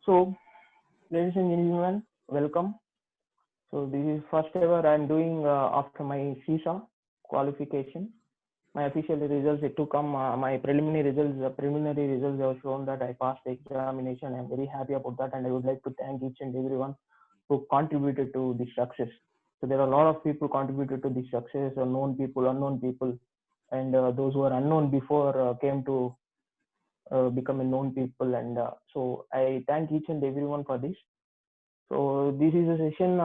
So, ladies and gentlemen, welcome. So, this is first ever I'm doing after my CISA qualification. My official results yet to come. My preliminary results have shown that I passed the examination. I'm very happy about that, and I would like to thank each and everyone who contributed to this success. So, there are a lot of people contributed to this success, unknown people, and those who are unknown before came to become a known people. And so, I thank each and everyone for this. So this is a session,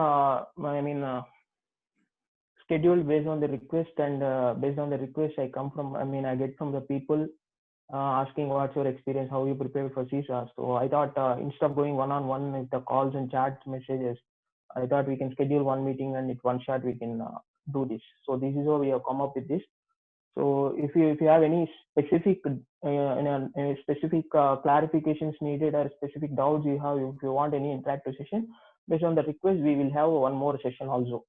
scheduled based on the request, and based on the request I get from the people asking what's your experience, how you prepared for CISA. So I thought instead of going one-on-one with the calls and chats messages, I thought we can schedule one meeting and at one shot we can do this. So this is how we have come up with this. So if you have any specific any specific clarifications needed or specific doubts you have, if you want any interactive session, based on the request, we will have one more session also.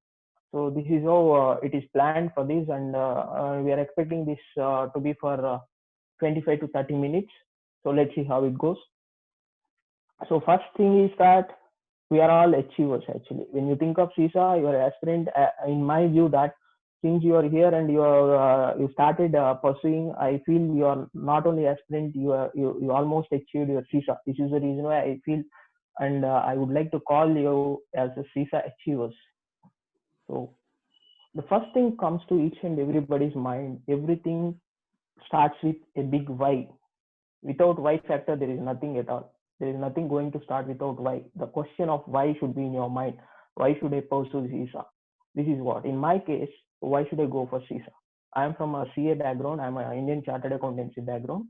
So this is how it is planned for this, and we are expecting this to be for 25 to 30 minutes. So let's see how it goes. So first thing is that we are all achievers actually. When you think of CISA, you are aspirant. In my view, that since you are here and you started pursuing, I feel you are not only aspirant, you almost achieved your CISA. This is the reason why I feel, and I would like to call you as a CISA achievers. So the first thing comes to each and everybody's mind. Everything starts with a big why. Without why factor, there is nothing at all. There is nothing going to start without why. The question of why should be in your mind. Why should I pursue CISA? This is what. In my case, why should I go for CISA? I am from a CA background. I'm an Indian Chartered Accountancy background.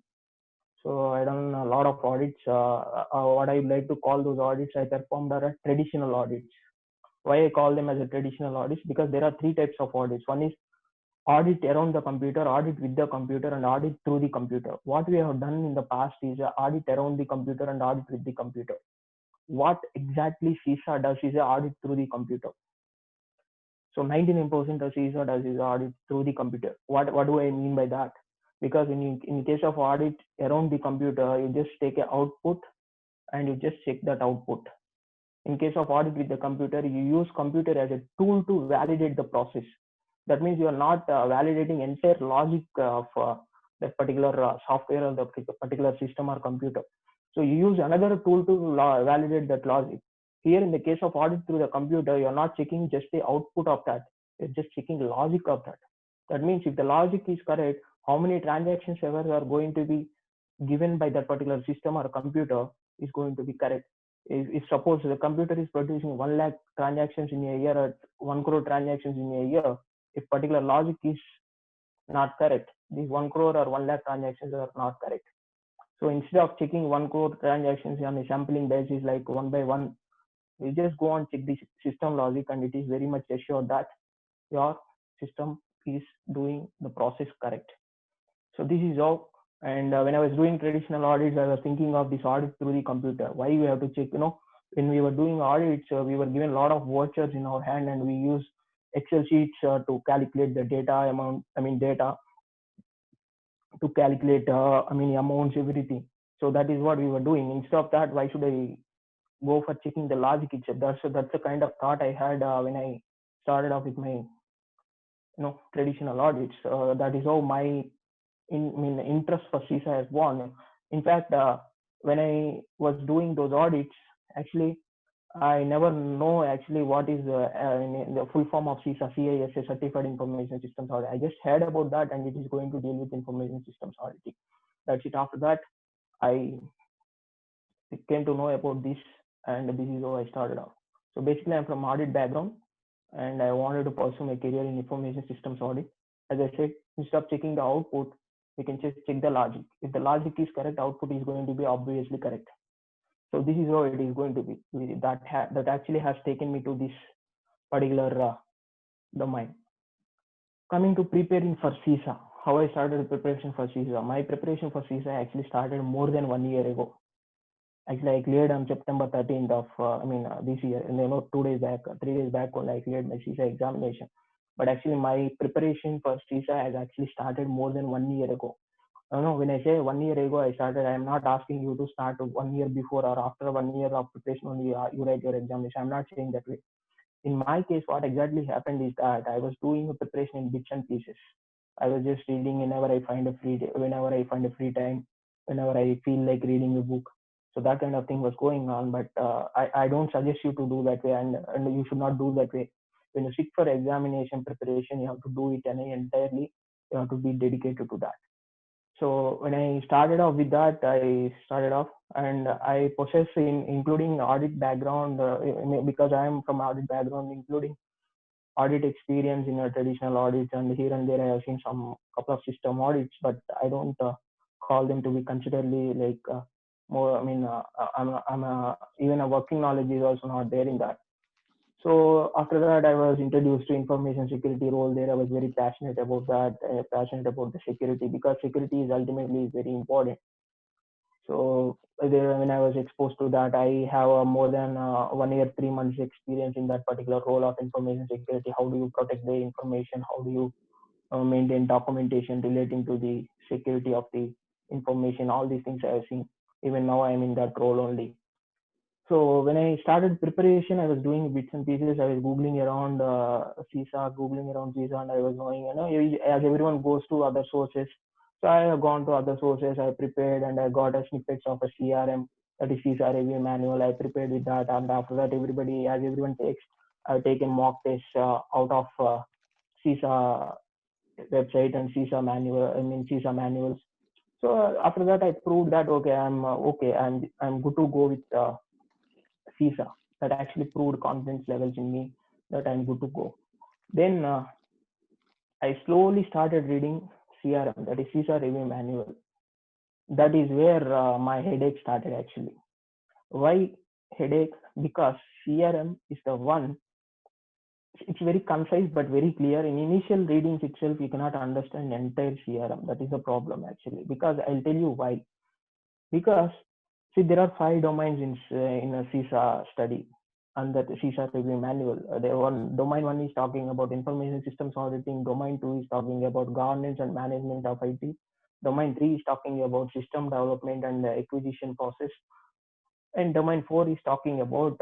So I done a lot of audits. What I like to call those audits I performed are traditional audits. Why I call them as a traditional audits? Because there are three types of audits. One is audit around the computer, audit with the computer, and audit through the computer. What we have done in the past is audit around the computer and audit with the computer. What exactly CISA does is audit through the computer. So 99% of CISA does is audit through the computer. What do I mean by that? Because in case of audit around the computer, you just take an output and you just check that output. In case of audit with the computer, you use computer as a tool to validate the process. That means you are not validating entire logic of that particular software or the particular system or computer. So you use another tool to validate that logic. Here in the case of audit through the computer, you are not checking just the output of that. You're just checking the logic of that. That means if the logic is correct, how many transactions ever are going to be given by that particular system or computer is going to be correct. If suppose the computer is producing 1 lakh transactions in a year or 1 crore transactions in a year, if particular logic is not correct, these 1 crore or 1 lakh transactions are not correct. So instead of checking 1 crore transactions on a sampling basis like one by one, you just go and check the system logic, and it is very much assured that your system is doing the process correct. So this is how. And when I was doing traditional audits, I was thinking of this audit through the computer. Why we have to check? When we were doing audits, we were given a lot of vouchers in our hand, and we use Excel sheets to calculate the data amount. Data to calculate. Amounts, everything. So that is what we were doing. Instead of that, why should I go for checking the logic itself? That's the kind of thought I had when I started off with my traditional audits. That is how my interest for CISA has gone. In fact, when I was doing those audits, actually, I never know actually what is the full form of CISA, CISA, Certified Information Systems Audit. I just heard about that, and it is going to deal with information systems auditing. That's it. After that, I came to know about this, and this is how I started off. So basically, I'm from audit background, and I wanted to pursue my career in information systems audit. As I said, instead of checking the output, we can just check the logic. If the logic is correct, output is going to be obviously correct. So this is how it is going to be. That actually has taken me to this particular domain. Coming to preparing for CISA, how I started preparation for CISA. My preparation for CISA actually started more than 1 year ago. Actually, I cleared on September 13th of this year, and 2 days back, 3 days back, only I cleared my CISA examination. But actually, my preparation for CISA has actually started more than 1 year ago. No, when I say 1 year ago I started, I am not asking you to start 1 year before or after 1 year of preparation only you write your examination. I'm not saying that way. In my case, what exactly happened is that I was doing a preparation in bits and pieces. I was just reading whenever I find a free time, whenever I feel like reading a book. So that kind of thing was going on. But I don't suggest you to do that way, and you should not do that way. When you sit for examination preparation, you have to do it entirely. You have to be dedicated to that. So when I started off with that, I started off and I possess including audit background because I am from audit background, including audit experience in a traditional audits, and here and there I have seen some couple of system audits, but I don't call them to be considerably like more. I mean, even a working knowledge is also not there in that. So after that, I was introduced to information security role. There, I was very passionate about that, passionate about the security because security is ultimately very important. So there, when I was exposed to that, I have more than 1 year, 3 months experience in that particular role of information security. How do you protect the information? How do you maintain documentation relating to the security of the information? All these things I have seen. Even now, I'm in that role only. So when I started preparation, I was doing bits and pieces. I was googling around CISA, and I was knowing, as everyone goes to other sources. So I have gone to other sources. I prepared and I got a snippets of a CRM, that is CISA review manual. I prepared with that, and after that, everyone takes, I've taken mock tests out of CISA website and CISA manual. I mean CISA manuals. So after that, I proved that okay, I'm good to go with CISA. That actually proved confidence levels in me that I'm good to go. Then I slowly started reading CRM, that is CISA review manual. That is where my headache started actually. Why headache? Because CRM is the one. It's very concise but very clear. In initial readings itself, you cannot understand entire CRM. That is the problem actually. Because I'll tell you why. Because see, there are 5 domains in a CISA study and that CISA review manual. There one domain one is talking about information systems auditing. Domain two is talking about governance and management of IT. Domain three is talking about system development and acquisition process. And domain four is talking about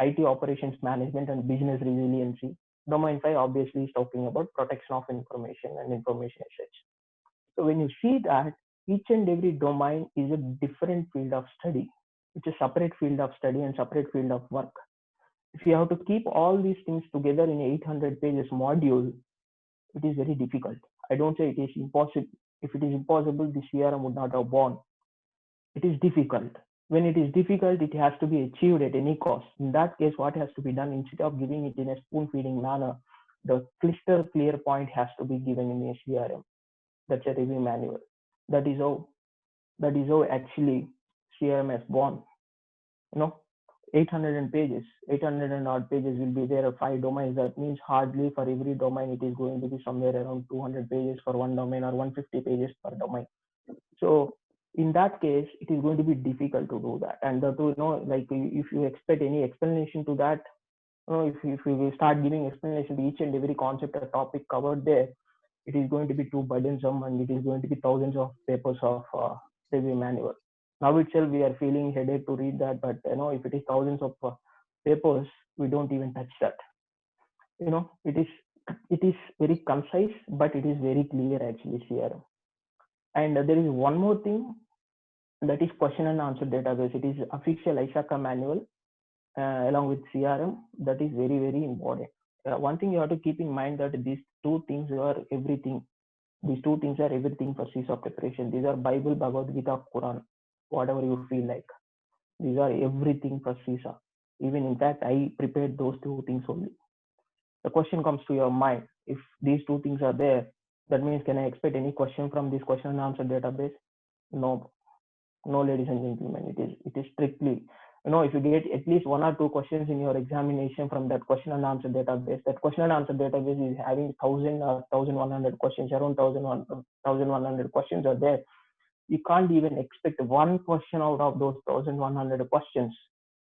IT operations management and business resiliency. Domain five obviously is talking about protection of information and information assets. So when you see that each and every domain is a different field of study, it's a separate field of study and separate field of work. If you have to keep all these things together in 800 pages module, it is very difficult. I don't say it is impossible. If it is impossible, the CRM would not have born. It is difficult. When it is difficult, it has to be achieved at any cost. In that case, what has to be done, instead of giving it in a spoon feeding manner, the crystal clear point has to be given in a CRM. That's a review manual. That is how actually CRM has born. You know, 800 pages, 800 and odd pages will be there of 5 domains. That means hardly for every domain it is going to be somewhere around 200 pages for one domain or 150 pages per domain. So in that case, it is going to be difficult to do that. And like if you expect any explanation to that, if you start giving explanation to each and every concept or topic covered there, it is going to be too burdensome and it is going to be thousands of papers of review manual. Now itself we are feeling headache to read that, but if it is thousands of papers, we don't even touch that. It is very concise, but it is very clear actually here. And there is one more thing, that is question and answer database. It is official ISACA manual along with CRM. That is very, very important. One thing you have to keep in mind that these two things are everything. These two things are everything for CISA preparation. These are Bible, Bhagavad Gita, Quran, whatever you feel like. These are everything for CISA. Even in fact, I prepared those two things only. The question comes to your mind, if these two things are there, that means can I expect any question from this question and answer database? No, ladies and gentlemen. It is strictly, if you get at least 1 or 2 questions in your examination from that question and answer database, that question and answer database is having 1,000 or 1,100 questions, around 1,100 questions are there. You can't even expect one question out of those 1,100 questions.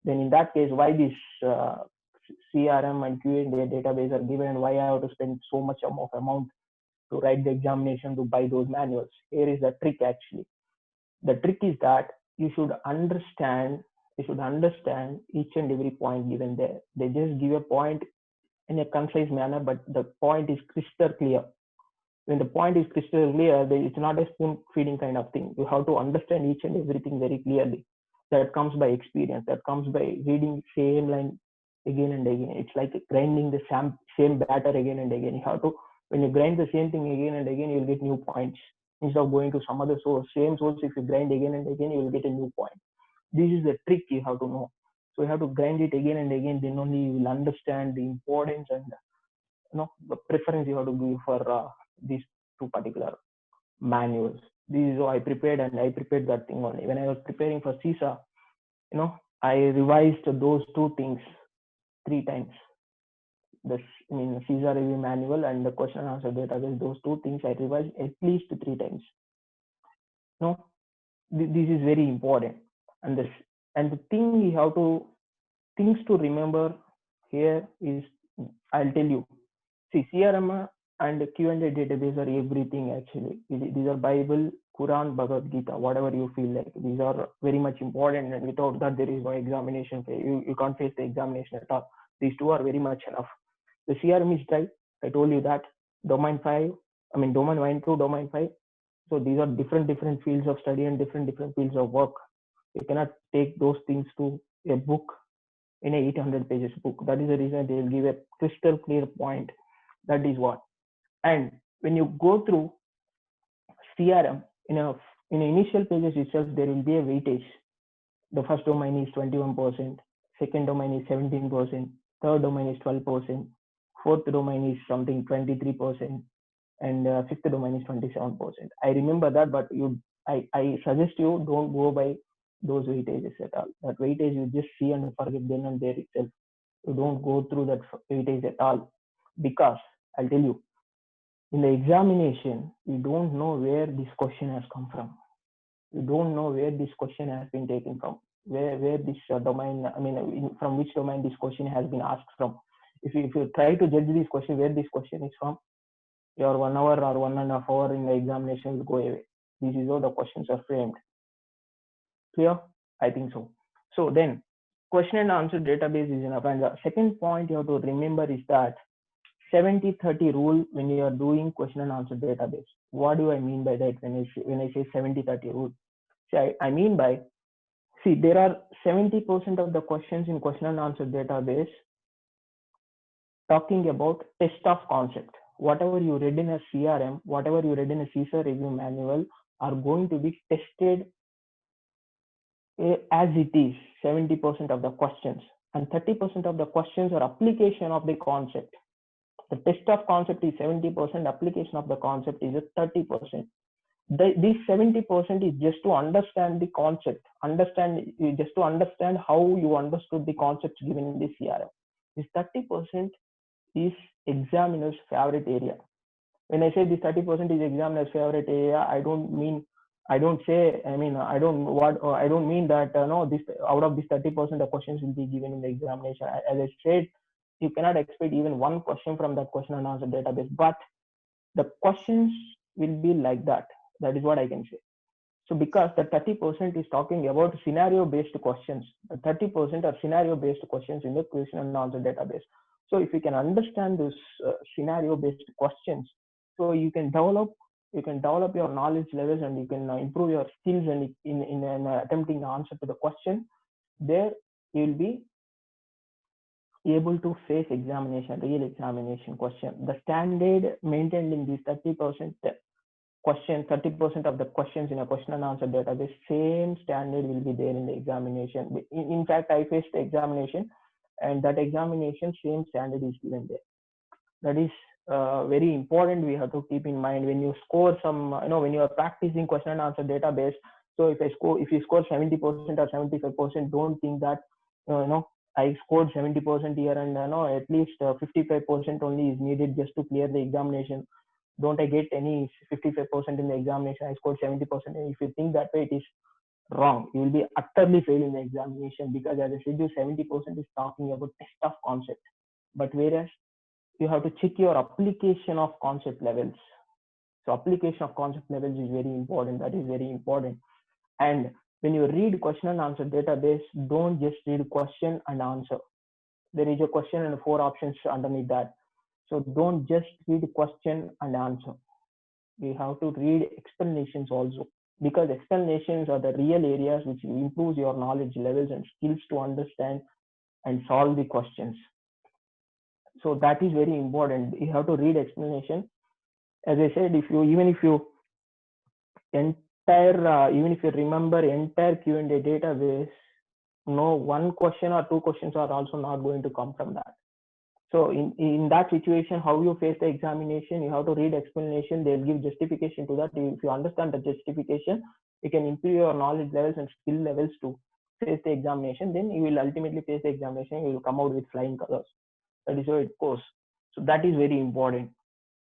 Then in that case, why this CRM and Q&A database are given, and why I have to spend so much of amount to write the examination to buy those manuals. Here is the trick actually. The trick is that you should understand each and every point given there. They just give a point in a concise manner, but the point is crystal clear. When the point is crystal clear, it's not a spoon feeding kind of thing. You have to understand each and everything very clearly. That comes by experience. That comes by reading same line again and again. It's like grinding the same batter again and again. You have to, when you grind the same thing again and again, you'll get new points. Instead of going to some other source, same source, if you grind again and again, you will get a new point. This is the trick you have to know. So you have to grind it again and again. Then only you will understand the importance and the preference you have to give for these two particular manuals. This is how I prepared, and I prepared that thing only. When I was preparing for CISA, I revised those two things 3 times. CISA review manual and the question and answer database. Those two things I revised at least 3 times. No, this is very important, and the thing you have to things to remember here is, I'll tell you. See, CRM and Q&A database are everything actually. These are Bible, Quran, Bhagavad Gita, whatever you feel like. These are very much important, and without that there is no examination. You can't face the examination at all. These two are very much enough. The CRM is dry. I told you that. Domain 1 to Domain 5. So these are different fields of study and different fields of work. You cannot take those things to a book in a 800 pages book. That is the reason they will give a crystal clear point. That is what. And when you go through CRM in initial pages itself, there will be a weightage. The first domain is 21%, second domain is 17%, third domain is 12%, fourth domain is something 23%, and fifth domain is 27%. I remember that, but I suggest you don't go by those weightages at all. That weightage you just see and forget then and there itself. You don't go through that weightage at all, because I'll tell you, in the examination, you don't know where this question has come from. You don't know where this question has been taken from, where this domain, from which domain this question has been asked from. If you try to judge this question, where this question is from, your 1 hour or 1.5 hour in the examination will go away. This is how the questions are framed. Clear? I think so. So then, question and answer database is enough. And the second point you have to remember is that 70-30 rule when you are doing question and answer database. What do I mean by that when I say 70-30 rule? I mean by, there are 70% of the questions in question and answer database talking about test of concept. Whatever you read in a CRM, whatever you read in a CISA review manual are going to be tested as it is, 70% of the questions. And 30% of the questions are application of the concept. The test of concept is 70%, application of the concept is 30%. This 70% is just to understand the concept, just to understand how you understood the concepts given in the CRM. This 30% is examiner's favorite area. When I say this 30% is examiner's favorite area, I don't mean that this out of this 30% the questions will be given in the examination. As I said, you cannot expect even one question from that question and answer database, but the questions will be like that. That is what I can say. So because the 30% is talking about scenario-based questions, the 30% are scenario-based questions in the question and answer database. So if you can understand this scenario-based questions, so you can develop your knowledge levels, and you can improve your skills and in attempting the answer to the question. There you will be able to face real examination question. The standard maintained in these 30% question, 30% of the questions in a question and answer database, same standard will be there in the examination. In fact, I faced the examination, and that examination same standard is given there. That is very important. We have to keep in mind when you score some, when you are practicing question and answer database. So if you score 70% or 75%, don't think that I scored 70% here and at least 55% only is needed just to clear the examination. Don't I get any 55% in the examination? I scored 70%. If you think that way, it is wrong. You will be utterly fail in the examination, because as I said, you 70% is talking about test of concept. But whereas you have to check your application of concept levels. So application of concept levels is very important. That is very important. And when you read question and answer database, don't just read question and answer. There is a question and four options underneath that. So don't just read question and answer. We have to read explanations also, because explanations are the real areas which improves your knowledge levels and skills to understand and solve the questions. So that is very important. You have to read explanation. As I said, if you even if you even if you remember entire Q&A database, no one question or two questions are also not going to come from that. So in that situation, how you face the examination, you have to read explanation. They'll give justification to that. If you understand the justification, you can improve your knowledge levels and skill levels to face the examination. Then you will ultimately face the examination. You will come out with flying colors. That is how it goes. So that is very important.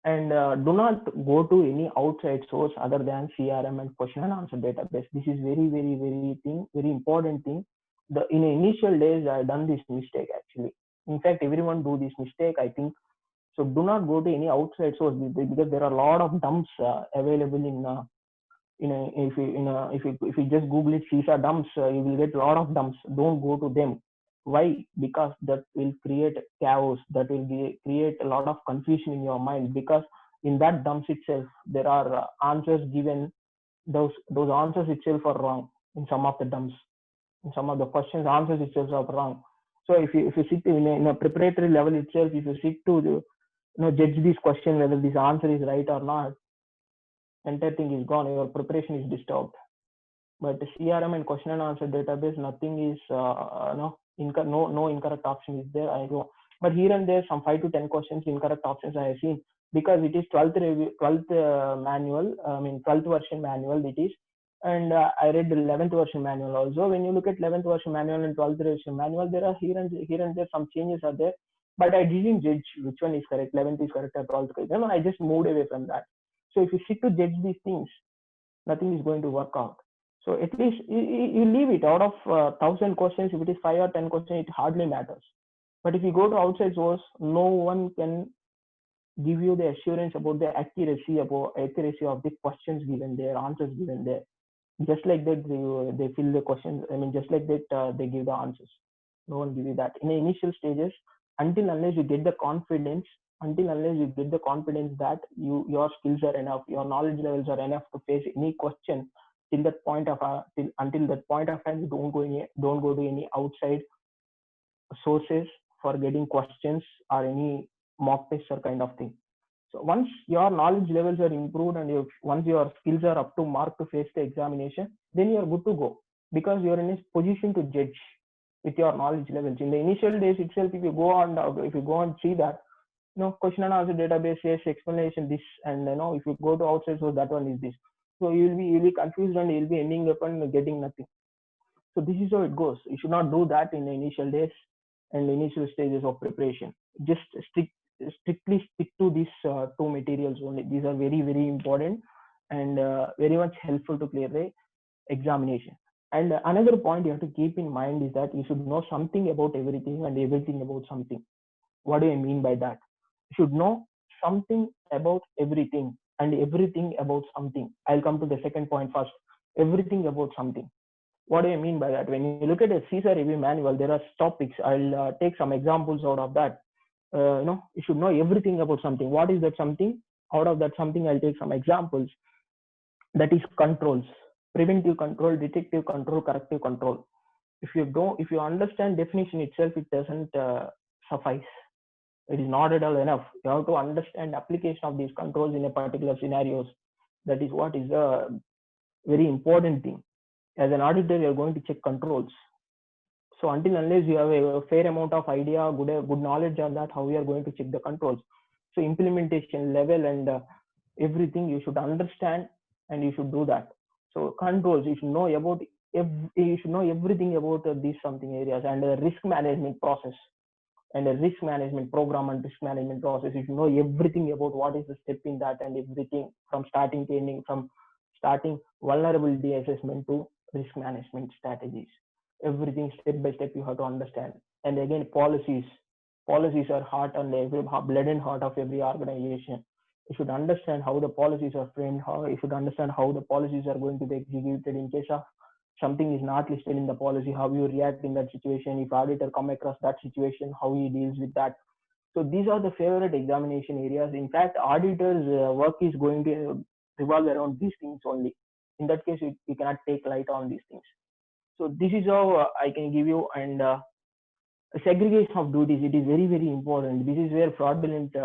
And do not go to any outside source other than CRM and question and answer database. This is very important thing. In the initial days, I done this mistake actually. In fact, everyone do this mistake, I think. So do not go to any outside source, because there are a lot of dumps available if you just Google it, CISA dumps, you will get a lot of dumps. Don't go to them. Why? Because that will create chaos. That will create a lot of confusion in your mind. Because in that dumps itself, there are answers given. Those answers itself are wrong in some of the dumps. In some of the questions, answers itself are wrong. So if you sit in a preparatory level itself, if you sit to judge this question whether this answer is right or not, entire thing is gone. Your preparation is disturbed. But the CRM and question and answer database, nothing is no incorrect option is there. I know, but here and there some 5 to 10 questions incorrect options I have seen, because it is 12th manual. I mean 12th version manual it is, and I read the 11th version manual also. When you look at 11th version manual and 12th version manual, there are here and there some changes are there, but I didn't judge which one is correct. 11th is correct or 12th correct. No, I just moved away from that. So if you sit to judge these things, nothing is going to work out. So at least you leave it. Out of 1,000 questions, if it is 5 or 10 questions, it hardly matters. But if you go to outside source, no one can give you the assurance about the accuracy of the questions given there, answers given there. Just like that, they fill the questions. I mean, just like that, they give the answers. No one give you that in the initial stages, unless you get the confidence. Unless you get the confidence that your skills are enough, your knowledge levels are enough to face any question. Till that point of until that point of time, don't go to any outside sources for getting questions or any mock tests or kind of thing. So once your knowledge levels are improved and once your skills are up to mark to face the examination, then you are good to go, because you are in a position to judge with your knowledge levels. In the initial days itself, if you go and see that, question and answer database says explanation this, and if you go to outside, so that one is this. So you'll be confused and you'll be ending up and getting nothing. So this is how it goes. You should not do that in the initial days and the initial stages of preparation. Just strictly stick to these two materials only. These are very important and very much helpful to clear the examination. And another point you have to keep in mind is that you should know something about everything and everything about something. What do I mean by that? You should know something about everything and everything about something. I'll come to the second point first. Everything about something. What do I mean by that? When you look at a CISA review manual, there are topics. I'll take some examples out of that. You should know everything about something. What is that something? Out of that something, I'll take some examples. That is controls: preventive control, detective control, corrective control. If you understand definition itself, it doesn't suffice. It is not at all enough. You have to understand application of these controls in a particular scenarios. That is what is a very important thing. As an auditor, you are going to check controls. So unless you have a fair amount of idea, good knowledge on that, how we are going to check the controls. So implementation level and everything you should understand, and you should do that. So controls, you should know everything about these something areas, and risk management process and a risk management program and risk management process. You should know everything about what is the step in that, and everything from starting training, from starting vulnerability assessment to risk management strategies. Everything step by step you have to understand. And again, policies are heart and every blood and heart of every organization. You should understand how the policies are framed, how you should understand how the policies are going to be executed in case of something is not listed in the policy, how you react in that situation. If auditor come across that situation, how he deals with that. So these are the favorite examination areas. In fact, auditors' work is going to revolve around these things only. In that case, you cannot take light on these things. So this is how I can give you. And segregation of duties, it is very, very important. This is where fraudulent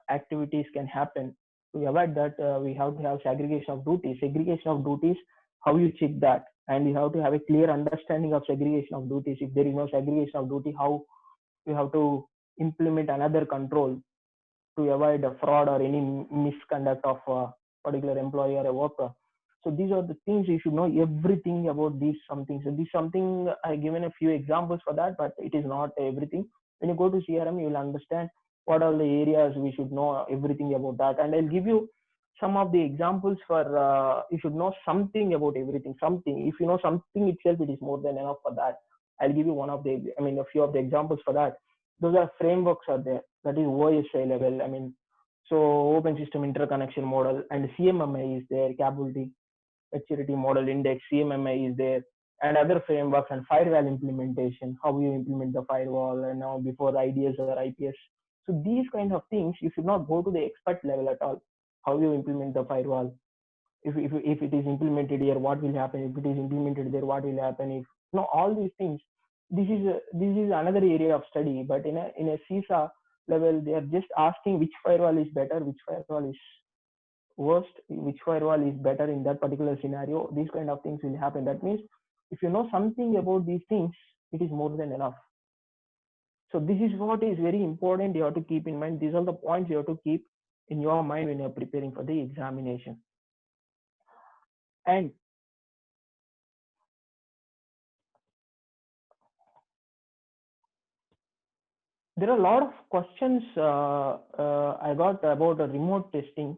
activities can happen. To avoid that, we have to have segregation of duties. Segregation of duties, how you check that, and you have to have a clear understanding of segregation of duties. If there is no segregation of duty, how you have to implement another control to avoid a fraud or any misconduct of a particular employee or a worker. So these are the things you should know everything about these something. So this something I given a few examples for that, but it is not everything. When you go to CRM, you will understand what are the areas we should know everything about that. And I'll give you some of the examples for you should know something about everything. Something. If you know something itself, it is more than enough for that. I'll give you one of the, I mean, a few of the examples for that. Those are frameworks are there. That is OSI level. I mean, so Open System Interconnection Model, and CMMI is there, Capability Maturity Model Index, CMMI is there, and other frameworks, and firewall implementation, how you implement the firewall, and now before IDS or IPS. So these kind of things, you should not go to the expert level at all. How you implement the firewall, if it is implemented here, what will happen? If it is implemented there, what will happen? If no, all these things. This is another area of study. But in a CISA level, they are just asking which firewall is better, which firewall is worst, which firewall is better in that particular scenario. These kind of things will happen. That means if you know something about these things, it is more than enough. So this is what is very important. You have to keep in mind. These are the points you have to keep in your mind when you're preparing for the examination. And there are a lot of questions I got about remote testing.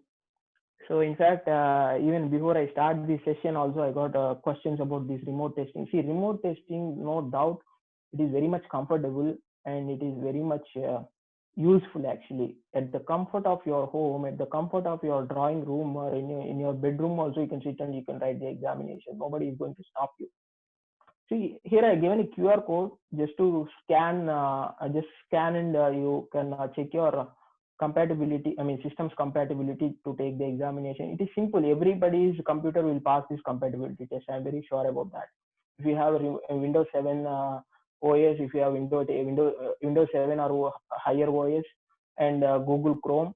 So in fact, even before I start this session, also I got questions about this remote testing. See, remote testing, no doubt, it is very much comfortable, and it is very much useful actually. At the comfort of your home, at the comfort of your drawing room, or in your bedroom also, you can sit and you can write the examination. Nobody is going to stop you. See, here I given a QR code just to scan, just scan, and you can check your compatibility, I mean systems compatibility to take the examination. It is simple. Everybody's computer will pass this compatibility test. I'm very sure about that. If you have a Windows 7 OS, if you have Windows 7 or higher OS, and Google Chrome,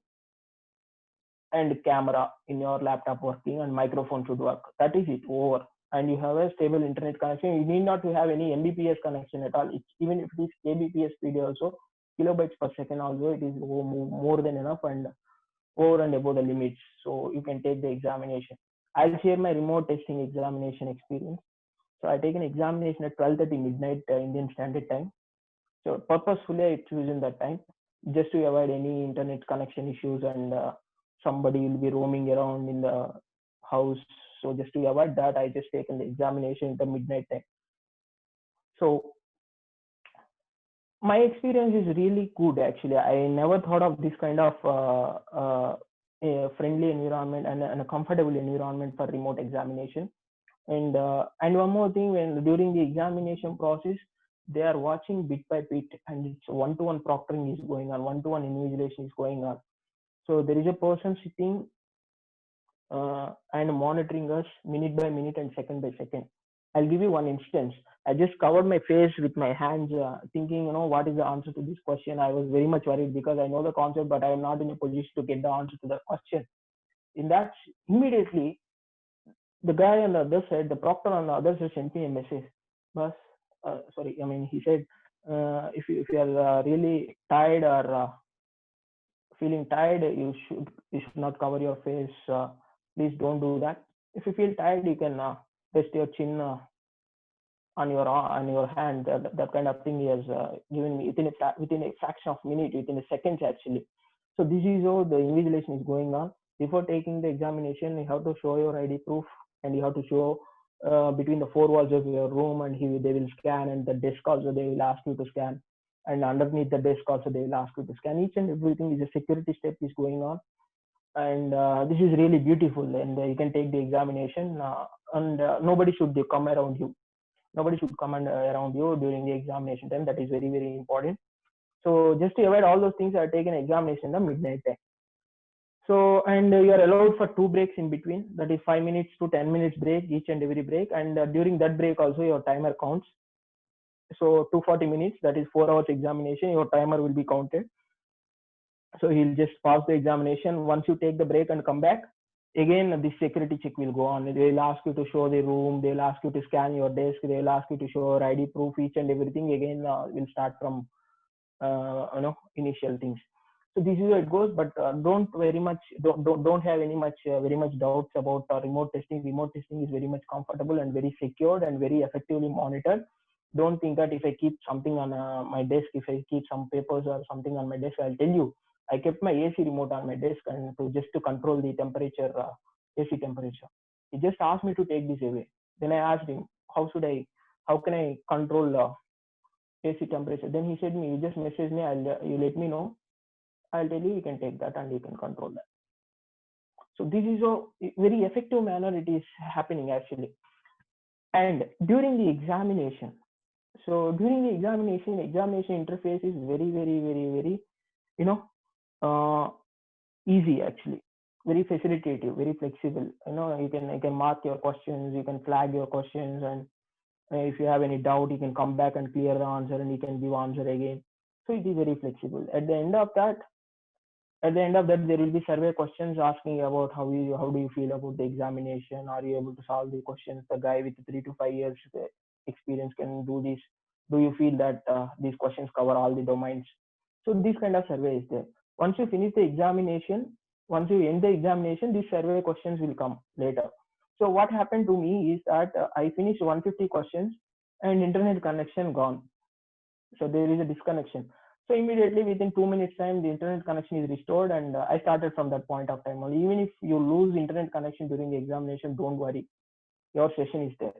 and camera in your laptop working, and microphone should work. That is it, over. And you have a stable internet connection. You need not to have any Mbps connection at all. Even if it is kbps speed also, kilobytes per second also, it is more than enough, and over and above the limits. So you can take the examination. I'll share my remote testing examination experience. So I take an examination at 12:30 midnight Indian Standard Time. So purposefully I choose in that time just to avoid any internet connection issues, and somebody will be roaming around in the house. So just to avoid that, I just taken the examination at the midnight time. So my experience is really good actually. I never thought of this kind of a friendly environment, and a comfortable environment for remote examination. And one more thing, when during the examination process, they are watching bit by bit, and it's one-to-one proctoring is going on, one-to-one invigilation is going on. So there is a person sitting and monitoring us minute by minute and second by second. I'll give you one instance. I just covered my face with my hands, thinking, what is the answer to this question. I was very much worried because I know the concept, but I am not in a position to get the answer to the question. In that, immediately, the guy on the other side, the proctor on the other side, sent me a message. But sorry, I mean, he said, if you are really tired or feeling tired, you should not cover your face. Please don't do that. If you feel tired, you can rest your chin on your hand. That kind of thing he has given me within a fraction of a minute, within a second actually. So this is how the invigilation is going on. Before taking the examination, you have to show your ID proof, and you have to show between the four walls of your room, and they will scan, and the desk also they will ask you to scan, and underneath the desk also they will ask you to scan. Each and everything is a security step is going on. and this is really beautiful, and you can take the examination, and nobody should come around you. Nobody should come around you during the examination time. That is very, very important. So just to avoid all those things, I take an examination in the midnight time. So, and you are allowed for 2 breaks in between. That is 5 minutes to 10 minutes break each and every break. And during that break also your timer counts. So 240 minutes, that is 4 hours examination. Your timer will be counted. So he'll just pass the examination. Once you take the break and come back, again the security check will go on. They'll ask you to show the room. They'll ask you to scan your desk. They'll ask you to show your ID proof, each and everything. Again, we'll start from initial things. So this is how it goes, but don't have any much very much doubts about remote testing. Remote testing is very much comfortable and very secured and very effectively monitored. Don't think that if I keep something on my desk, if I keep some papers or something on my desk, I'll tell you I kept my AC remote on my desk and to control the temperature, AC temperature. He just asked me to take this away. Then I asked him, how can I control AC temperature? Then he said me, you just message me, you let me know, I'll tell you, you can take that and you can control that. So this is a very effective manner it is happening actually. And during the examination, examination interface is very, very, very, very, easy actually, very facilitative, very flexible. You can mark your questions, you can flag your questions, and if you have any doubt, you can come back and clear the answer, and you can give answer again. So it is very flexible. At the end of that, there will be survey questions asking about how do you feel about the examination? Are you able to solve the questions? The guy with 3 to 5 years experience can do this. Do you feel that these questions cover all the domains? So this kind of survey is there. Once you finish the examination, once you end the examination, these survey questions will come later. So what happened to me is that I finished 150 questions and internet connection gone. So there is a disconnection. So immediately within 2 minutes time, the internet connection is restored, and I started from that point of time only. Even if you lose internet connection during the examination, don't worry, your session is there.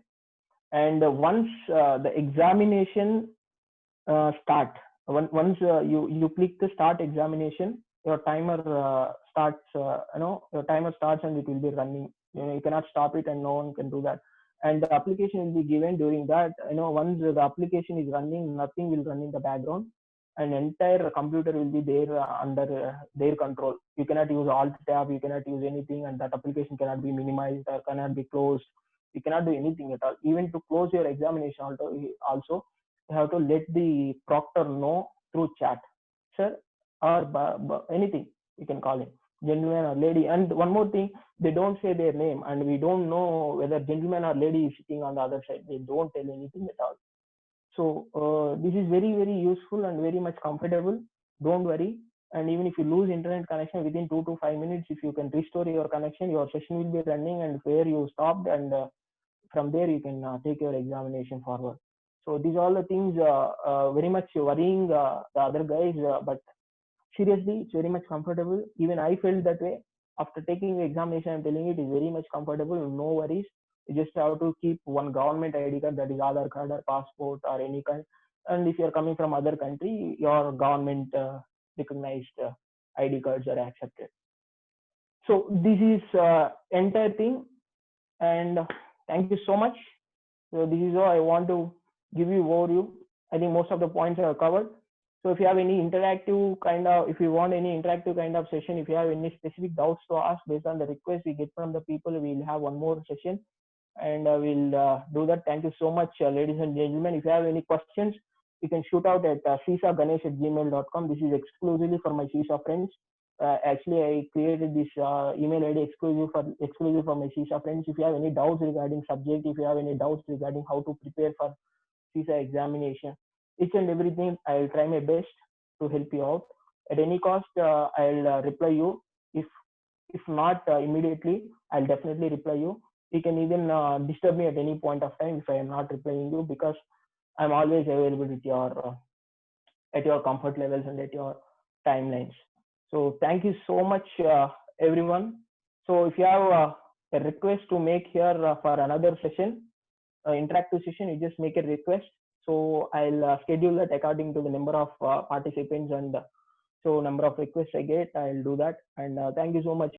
And once the examination start, once you click the start examination, your timer starts. Your timer starts and it will be running. You cannot stop it, and no one can do that. And the application will be given during that. Once the application is running, nothing will run in the background. An entire computer will be there under their control. You cannot use alt tab, you cannot use anything, and that application cannot be minimized or cannot be closed. You cannot do anything at all. Even to close your examination also you have to let the proctor know through chat, sir, or anything you can call him, gentleman or lady. And one more thing, they don't say their name, and we don't know whether gentleman or lady is sitting on the other side. They don't tell anything at all. So this is very, very useful and very much comfortable. Don't worry. And even if you lose internet connection within 2 to 5 minutes, if you can restore your connection, your session will be running and where you stopped, and from there you can take your examination forward. So these are all the things very much worrying the other guys, but seriously, it's very much comfortable. Even I felt that way after taking the examination. I'm telling you, it is very much comfortable. No worries. You just have to keep one government ID card, that is Aadhaar card or passport or any kind. And if you're coming from other country, your government recognized ID cards are accepted. So this is entire thing, and thank you so much. So this is all I want to give you overview. I think most of the points are covered. So if you have any interactive kind of, if you want any interactive kind of session, if you have any specific doubts to ask based on the request we get from the people, we'll have one more session, and we'll do that. Thank you so much, ladies and gentlemen. If you have any questions, you can shoot out at cesaganesh@gmail.com. This is exclusively for my CISA friends. Actually, I created this email ID exclusive for my CISA friends. If you have any doubts regarding subject, if you have any doubts regarding how to prepare for CISA examination, each and everything, I'll try my best to help you out. At any cost, I'll reply you. If not immediately, I'll definitely reply you. You can even disturb me at any point of time if I am not replying you, because I'm always available at your comfort levels and at your timelines. So thank you so much, everyone. So if you have a request to make here for another session, interactive session, you just make a request. So I'll schedule that according to the number of participants, and so number of requests I get, I'll do that. And thank you so much,